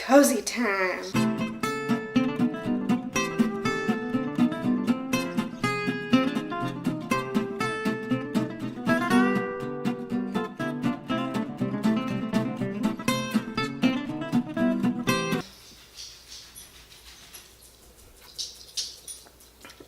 Cozy time.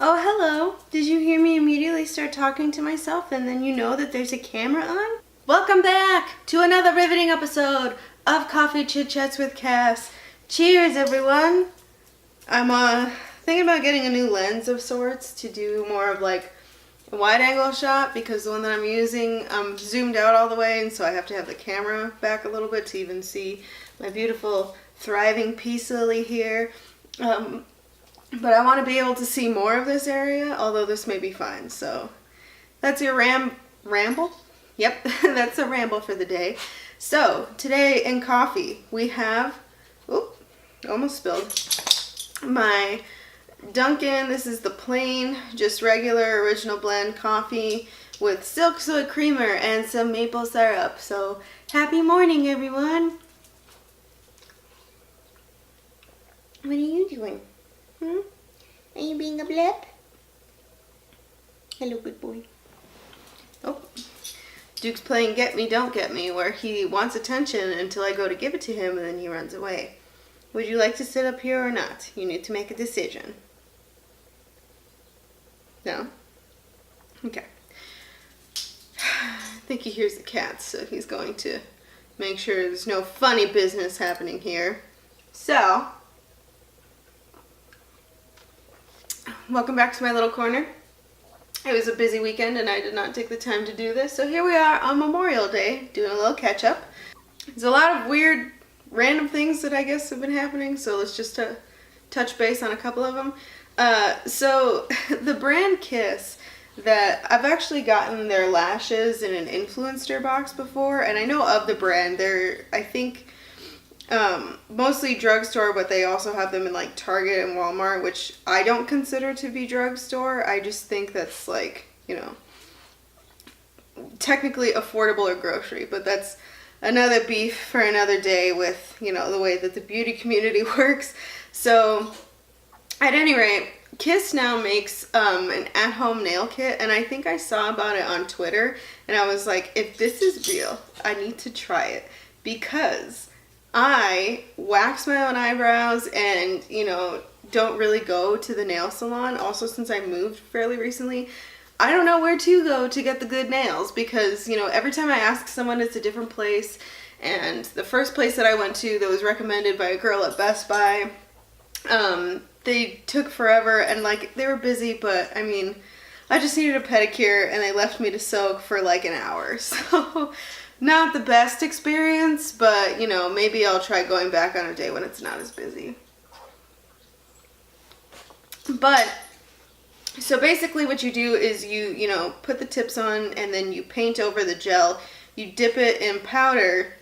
Oh, hello. Did you hear me immediately start talking to myself and then you know that there's a camera on? Welcome back to another riveting episode of Coffee Chit Chats with Cass. Cheers, everyone. I'm thinking about getting a new lens of sorts to do more of like a wide angle shot because the one that I'm using zoomed out all the way, and so I have to have the camera back a little bit to even see my beautiful thriving peace lily here. But I want to be able to see more of this area, although this may be fine. So that's your ramble? Yep, that's a ramble for the day. So today in coffee we have, almost spilled, my Dunkin'. This is the plain, just regular original blend coffee with silk soy creamer and some maple syrup. So happy morning, everyone. What are you doing? Are you being a blip? Hello, good boy. Oh, Duke's playing Get Me, Don't Get Me, where he wants attention until I go to give it to him and then he runs away. Would you like to sit up here or not? You need to make a decision. No? Okay. I think he hears the cats, so he's going to make sure there's no funny business happening here. So, welcome back to my little corner. It was a busy weekend and I did not take the time to do this, so here we are on Memorial Day doing a little catch up. There's a lot of weird random things that I guess have been happening, so let's just touch base on a couple of them. So the brand Kiss, that I've actually gotten their lashes in an influencer box before, and I know of the brand. They're, I think, mostly drugstore, but they also have them in like Target and Walmart, which I don't consider to be drugstore. I just think that's like, you know, technically affordable or grocery, but that's another beef for another day with, you know, the way that the beauty community works. So at any rate, Kiss now makes an at-home nail kit, and I think I saw about it on Twitter, and I was like, if this is real, I need to try it, because I wax my own eyebrows and, you know, don't really go to the nail salon. Also, since I moved fairly recently, I don't know where to go to get the good nails because, you know, every time I ask someone, it's a different place. And the first place that I went to that was recommended by a girl at Best Buy, they took forever and like they were busy, but I mean, I just needed a pedicure and they left me to soak for like an hour. So not the best experience, but you know, maybe I'll try going back on a day when it's not as busy. But so basically what you do is you know, put the tips on and then you paint over the gel. You dip it in powder,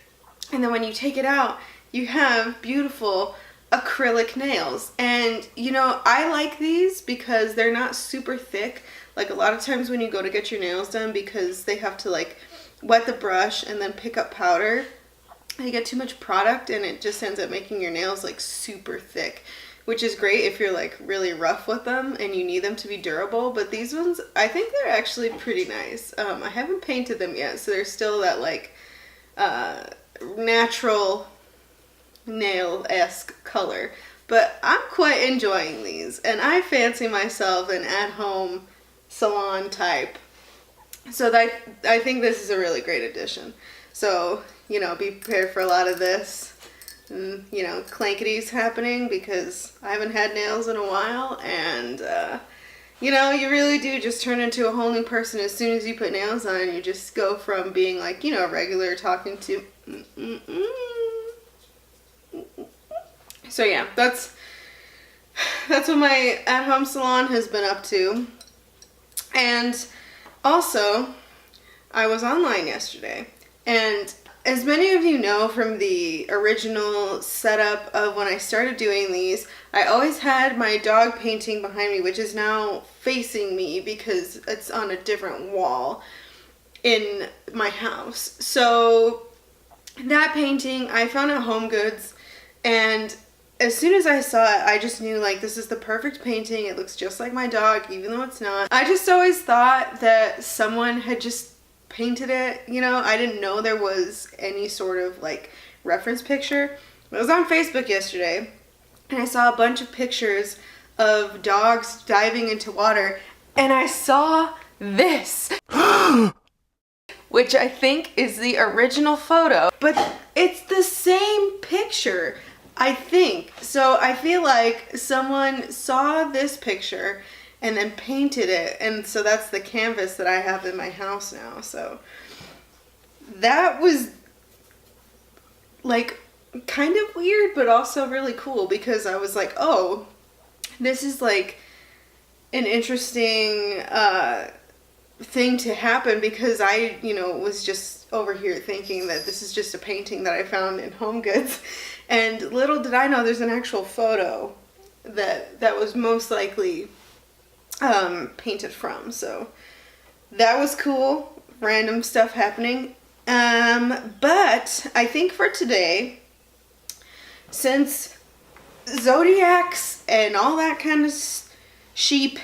and then when you take it out, you have beautiful acrylic nails. And you know, I like these because they're not super thick. Like a lot of times when you go to get your nails done, because they have to like wet the brush and then pick up powder, you get too much product and it just ends up making your nails like super thick, which is great if you're like really rough with them and you need them to be durable. But these ones, I think they're actually pretty nice. I haven't painted them yet, so they're still that like natural nail-esque color, but I'm quite enjoying these, and I fancy myself an at-home salon type, so that I think this is a really great addition. So, you know, be prepared for a lot of this and, you know, clankities happening because I haven't had nails in a while, and you know, you really do just turn into a whole new person as soon as you put nails on. You just go from being like, you know, regular talking to So yeah, that's what my at-home salon has been up to. And also, I was online yesterday, and as many of you know from the original setup of when I started doing these, I always had my dog painting behind me, which is now facing me because it's on a different wall in my house. So that painting I found at Home Goods, And as soon as I saw it, I just knew, like, this is the perfect painting. It looks just like my dog, even though it's not. I just always thought that someone had just painted it, you know? I didn't know there was any sort of, like, reference picture. I was on Facebook yesterday, and I saw a bunch of pictures of dogs diving into water, and I saw this, which I think is the original photo, but it's the same picture, I think. So I feel like someone saw this picture and then painted it, and so that's the canvas that I have in my house now. So that was, like, kind of weird, but also really cool, because I was like, oh, this is like an interesting thing to happen, because I, you know, was just over here thinking that this is just a painting that I found in Home Goods, and little did I know there's an actual photo that was most likely painted from. So that was cool. Random stuff happening. But I think for today, since zodiacs and all that kind of sheep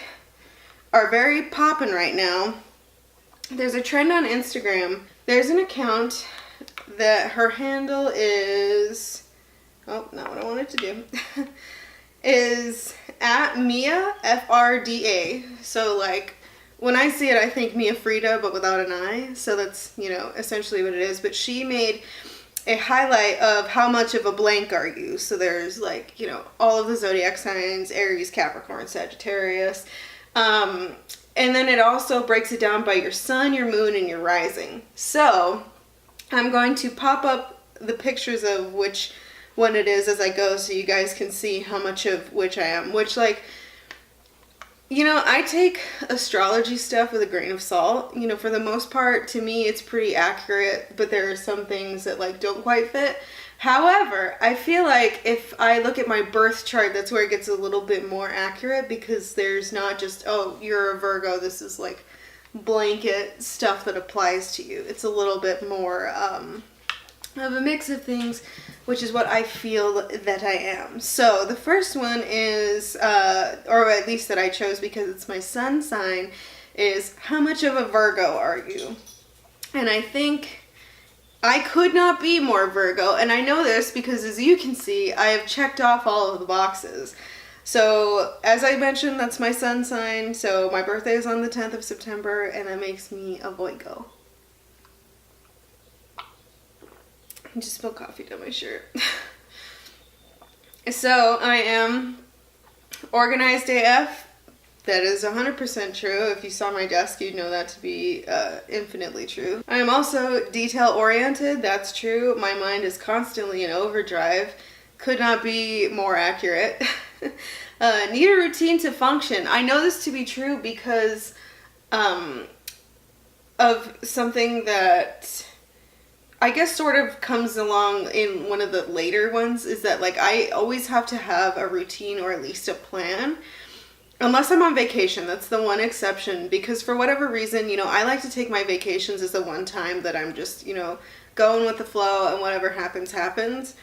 are very poppin' right now, there's a trend on Instagram. There's an account that her handle is, oh, not what I wanted to do, is at Mia, Frda. So, like, when I see it, I think Mia Frida, but without an I. So that's, you know, essentially what it is. But she made a highlight of how much of a blank are you. So there's, like, you know, all of the zodiac signs, Aries, Capricorn, Sagittarius. And then it also breaks it down by your sun, your moon, and your rising. So I'm going to pop up the pictures of which one it is as I go, so you guys can see how much of which I am. Which, like, you know, I take astrology stuff with a grain of salt. You know, for the most part, to me, it's pretty accurate, but there are some things that, like, don't quite fit. However, I feel like if I look at my birth chart, that's where it gets a little bit more accurate, because there's not just, oh, you're a Virgo, this is, like, blanket stuff that applies to you. It's a little bit more of a mix of things, which is what I feel that I am. So the first one is, or at least that I chose because it's my sun sign, is how much of a Virgo are you? And I think I could not be more Virgo, and I know this because, as you can see, I have checked off all of the boxes. So, as I mentioned, that's my sun sign, so my birthday is on the 10th of September, and that makes me a Virgo. I just spilled coffee down my shirt. So, I am organized AF. That is 100% true. If you saw my desk, you'd know that to be infinitely true. I am also detail-oriented. That's true. My mind is constantly in overdrive. Could not be more accurate. Need a routine to function. I know this to be true because of something that I guess sort of comes along in one of the later ones, is that, like, I always have to have a routine or at least a plan. Unless I'm on vacation, that's the one exception, because for whatever reason, you know, I like to take my vacations as the one time that I'm just, you know, going with the flow, and whatever happens, happens.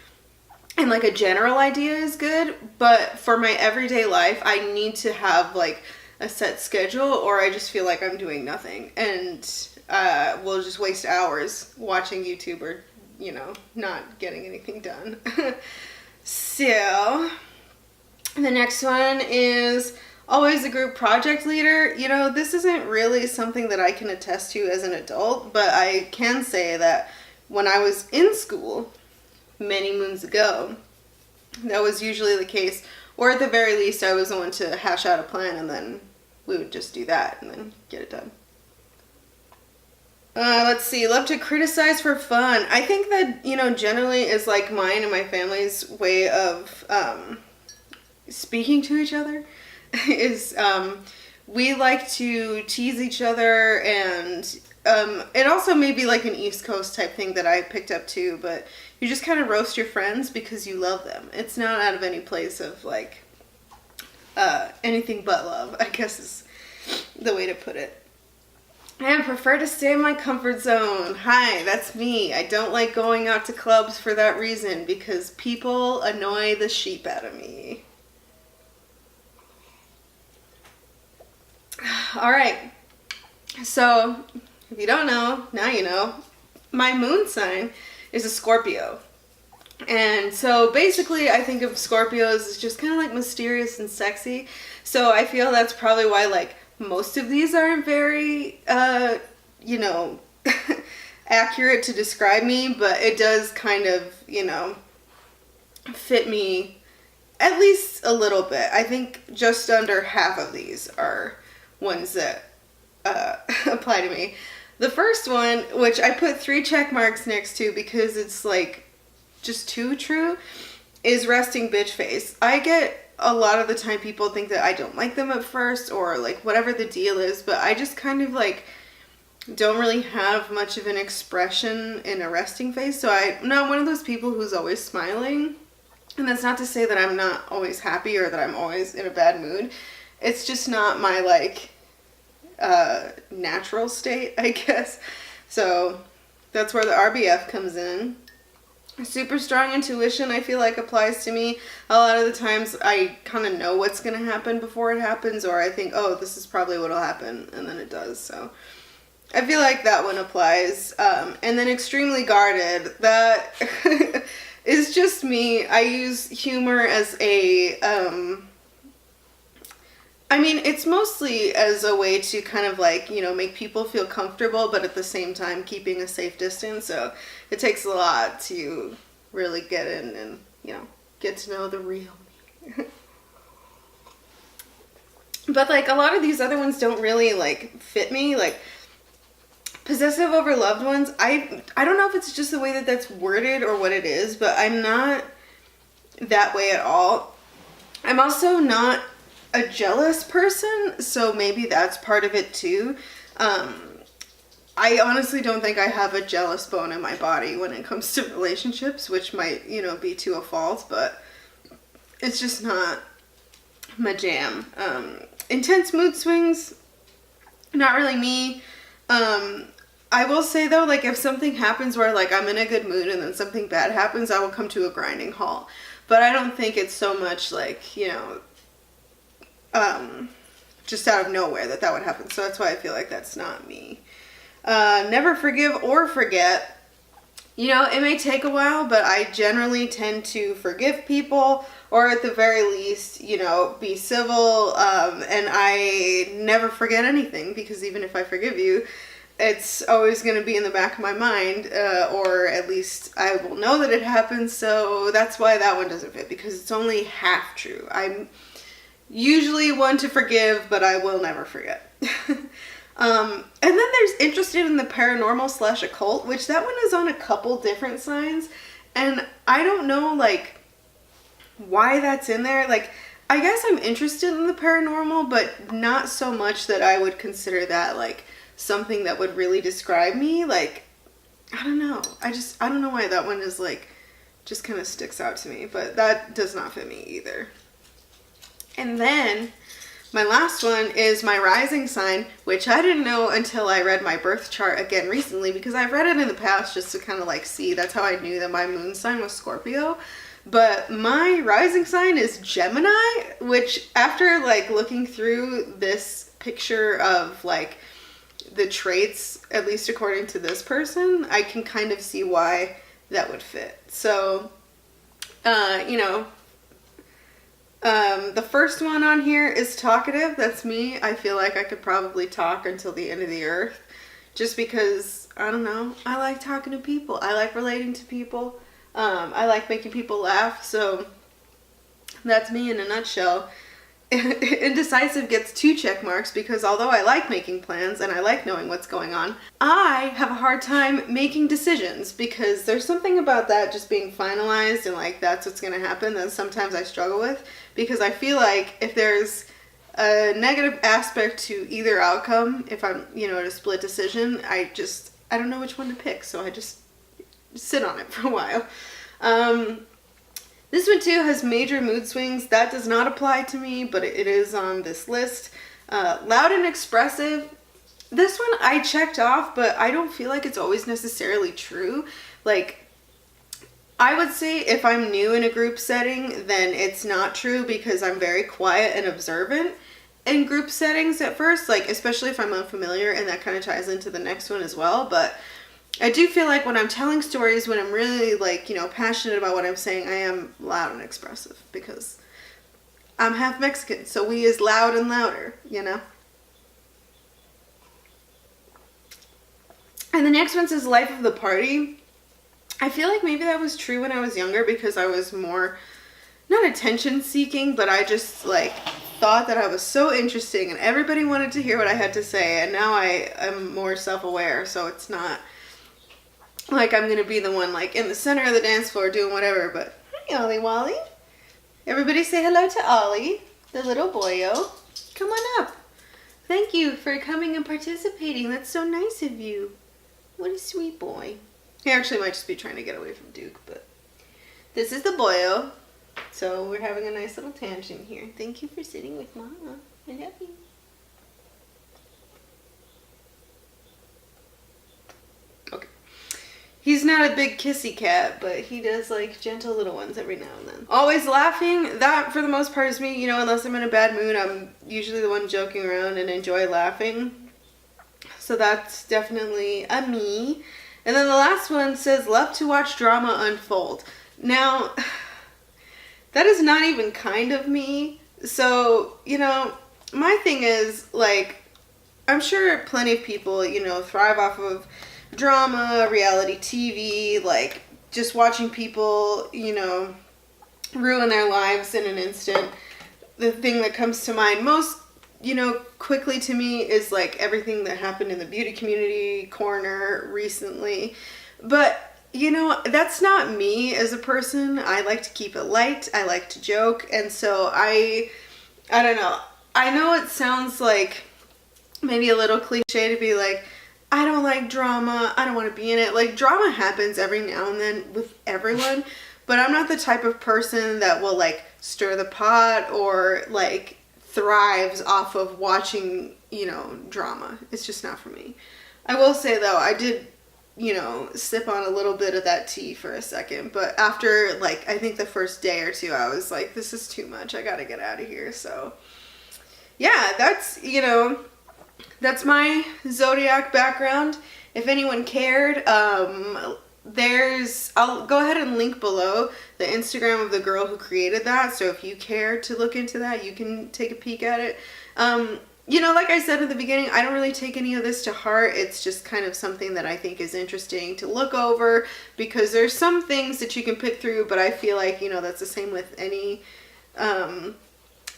And, like, a general idea is good, but for my everyday life, I need to have, like, a set schedule, or I just feel like I'm doing nothing, and we'll just waste hours watching YouTube or, you know, not getting anything done. So, the next one is always a group project leader. You know, this isn't really something that I can attest to as an adult, but I can say that when I was in school many moons ago, that was usually the case. Or at the very least, I was the one to hash out a plan, and then we would just do that and then get it done. Let's see, love to criticize for fun. I think that, you know, generally is like mine and my family's way of speaking to each other. Is we like to tease each other, and it also may be like an East Coast type thing that I picked up too, but you just kind of roast your friends because you love them. It's not out of any place of, like, anything but love, I guess is the way to put it. I prefer to stay in my comfort zone. Hi, that's me. I don't like going out to clubs for that reason because people annoy the sheep out of me. All right. So, if you don't know, now you know. My moon sign is a Scorpio. And so basically I think of Scorpios as just kind of like mysterious and sexy. So I feel that's probably why like most of these aren't very, you know, accurate to describe me, but it does kind of, you know, fit me at least a little bit. I think just under half of these are ones that apply to me. The first one, which I put 3 check marks next to because it's like just too true, is resting bitch face. I get a lot of the time people think that I don't like them at first or like whatever the deal is, but I just kind of like don't really have much of an expression in a resting face. So I'm not one of those people who's always smiling. And that's not to say that I'm not always happy or that I'm always in a bad mood. It's just not my like natural state, I guess. So that's where the RBF comes in. Super strong intuition, I feel like, applies to me. A lot of the times I kind of know what's going to happen before it happens, or I think, oh, this is probably what will happen, and then it does. So I feel like that one applies. And then extremely guarded, that is just me. I use humor as a I mean, it's mostly as a way to kind of like, you know, make people feel comfortable, but at the same time keeping a safe distance. So it takes a lot to really get in and, you know, get to know the real me. But like a lot of these other ones don't really like fit me. Like possessive over loved ones, I don't know if it's just the way that that's worded or what it is, but I'm not that way at all. I'm also not a jealous person, so maybe that's part of it too. I honestly don't think I have a jealous bone in my body when it comes to relationships, which might, you know, be to a fault, but it's just not my jam. Intense mood swings, not really me. I will say though, like if something happens where like I'm in a good mood and then something bad happens, I will come to a grinding halt. But I don't think it's so much like, you know, just out of nowhere that would happen. So that's why I feel like that's not me. Never forgive or forget. You know, it may take a while, but I generally tend to forgive people, or at the very least, you know, be civil. And I never forget anything, because even if I forgive you, it's always going to be in the back of my mind, or at least I will know that it happened. So that's why that one doesn't fit, because it's only half true. I'm usually one to forgive, but I will never forget. And then there's interested in the paranormal / occult, which that one is on a couple different signs. And I don't know, like, why that's in there. Like, I guess I'm interested in the paranormal, but not so much that I would consider that, like, something that would really describe me. Like, I don't know. I don't know why that one is, like, just kind of sticks out to me. But that does not fit me either. And then my last one is my rising sign, which I didn't know until I read my birth chart again recently, because I've read it in the past just to kind of like see. That's how I knew that my moon sign was Scorpio. But my rising sign is Gemini, which after like looking through this picture of like the traits, at least according to this person, I can kind of see why that would fit. So, you know, the first one on here is talkative. That's me. I feel like I could probably talk until the end of the earth, just because, I don't know, I like talking to people. I like relating to people. I like making people laugh. So that's me in a nutshell. Indecisive gets 2 check marks, because although I like making plans and I like knowing what's going on, I have a hard time making decisions, because there's something about that just being finalized and like that's what's going to happen that sometimes I struggle with, because I feel like if there's a negative aspect to either outcome, if I'm, you know, at a split decision, I don't know which one to pick, so I just sit on it for a while. This one too has major mood swings. That does not apply to me, but it is on this list. Loud and expressive. This one I checked off, but I don't feel like it's always necessarily true. Like, I would say if I'm new in a group setting, then it's not true because I'm very quiet and observant in group settings at first, like especially if I'm unfamiliar, and that kind of ties into the next one as well. But I do feel like when I'm telling stories, when I'm really like, passionate about what I'm saying, I am loud and expressive because I'm half Mexican, so we is loud and louder, And the next one says life of the party. I feel like maybe that was true when I was younger because I was more, not attention seeking, but I just like thought that I was so interesting and everybody wanted to hear what I had to say. And now I am more self-aware, so it's not like I'm going to be the one like in the center of the dance floor doing whatever. But hi, Ollie Wally. Everybody say hello to Ollie, the little boyo. Come on up. Thank you for coming and participating. That's so nice of you. What a sweet boy. He actually might just be trying to get away from Duke, but this is the boyo. So we're having a nice little tangent here. Thank you for sitting with Mama. I love you. Okay. He's not a big kissy cat, but he does like gentle little ones every now and then. Always laughing. That, for the most part, is me. Unless I'm in a bad mood, I'm usually the one joking around and enjoy laughing. So that's definitely a me. And then the last one says, love to watch drama unfold. Now, that is not even kind of me. So, my thing is, like, I'm sure plenty of people, thrive off of drama, reality TV, like, just watching people, ruin their lives in an instant. The thing that comes to mind most, quickly to me is like everything that happened in the beauty community corner recently. But, that's not me as a person. I like to keep it light. I like to joke. And so I don't know. I know it sounds like maybe a little cliche to be like, I don't like drama. I don't want to be in it. Like, drama happens every now and then with everyone. But I'm not the type of person that will like stir the pot or like thrives off of watching, drama. It's just not for me. I will say though, I did, sip on a little bit of that tea for a second, but after like, I think the first day or two, I was like, this is too much. I gotta get out of here. So yeah, that's, that's my zodiac background. If anyone cared, I'll go ahead and link below the Instagram of the girl who created that. So if you care to look into that, you can take a peek at it. Like I said at the beginning, I don't really take any of this to heart. It's just kind of something that I think is interesting to look over because there's some things that you can pick through, but I feel like, that's the same with any,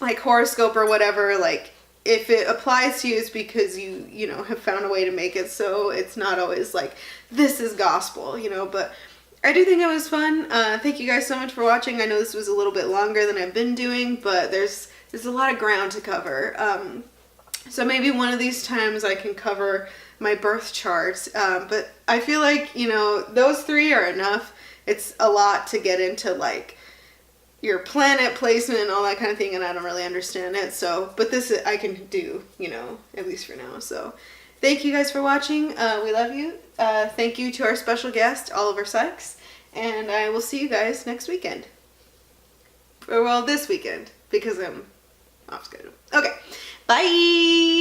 like horoscope or whatever. Like, if it applies to you, it's because you have found a way to make it so it's not always like, this is gospel, but I do think it was fun. Thank you guys so much for watching. I know this was a little bit longer than I've been doing, but there's a lot of ground to cover. So maybe one of these times I can cover my birth chart. But I feel like, those three are enough. It's a lot to get into like your planet placement and all that kind of thing, and I don't really understand it. So, but this I can do, at least for now. So thank you guys for watching. We love you. Thank you to our special guest, Oliver Sykes, and I will see you guys next weekend. Or well, this weekend, because I'm off schedule. Okay, bye!